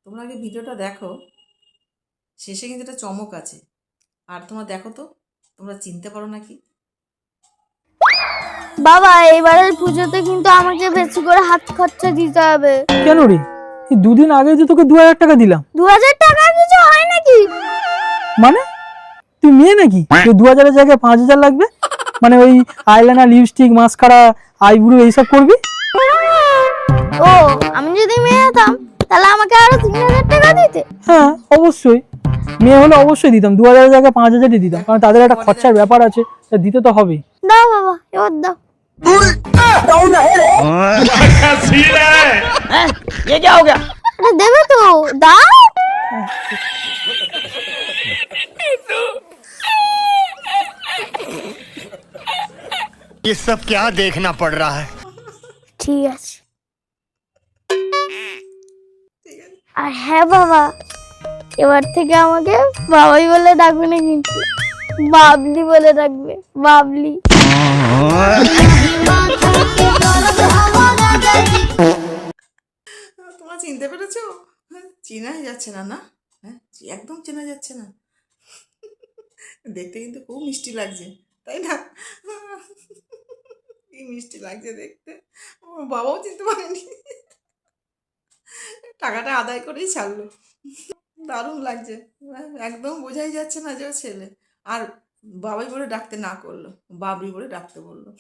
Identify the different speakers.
Speaker 1: তোমরা আগে ভিডিওটা দেখো, শেষে কিন্তু একটা চমক আছে। আর তোমরা দেখো তো, তোমরা চিনতে পারো নাকি?
Speaker 2: বাবা, এবারের পুজোতে কিন্তু আমাকে বেশি করে হাত খরচা দিতে হবে।
Speaker 3: কেন রে? এই দুদিন আগে যে তোকে 2000 টাকা দিলাম।
Speaker 2: 2000 টাকা কিছু হয় নাকি?
Speaker 3: মানে তুই মেয়ে নাকি যে 2000 এর জায়গায় 5000 লাগবে? মানে ওই আইলাইনার, লিপস্টিক, মাস্কারা, আইব্রো এইসব করবি?
Speaker 2: ও, আমি যদি মেয়ে হতাম তাহলে আমাকে আরো 3000 টাকা দিতে।
Speaker 3: হ্যাঁ অবশ্যই, মেয়ে হলে অবশ্যই দিতাম, 2000 এর জায়গায় 5000ই দিতাম, কারণ তাদের একটা খরচার ব্যাপার আছে, তা দিতে তো হবেই।
Speaker 2: দাও বাবা, এবার দাও।
Speaker 3: ये क्या हो गया?
Speaker 2: আরে দেবে তো, দাও।
Speaker 4: ये सब क्या देखना पड़ रहा है?
Speaker 2: ঠিক আছে। আর হ্যাঁ বাবা, এবার থেকে আমাকে বাবাই বলে ডাকবে না, কিন্তু বাবলি বলে ডাকবে, বাবলি।
Speaker 1: তোমরা চিনতে পেরেছো? চেনাই যাচ্ছে না, না? হ্যাঁ, একদম চেনা যাচ্ছে না। দেখতে কিন্তু খুব মিষ্টি লাগছে, তাই না? কি মিষ্টি লাগছে দেখতে। আমার বাবাও চিনতে পারেনি, টাকাটা আদায় করেই ছাড়লো। দারুণ লাগছে, একদম বোঝাই যাচ্ছে না যে ও ছেলে। আর বাবাই বলে ডাকতে না করলো, বাবরি বলে ডাকতে বললো।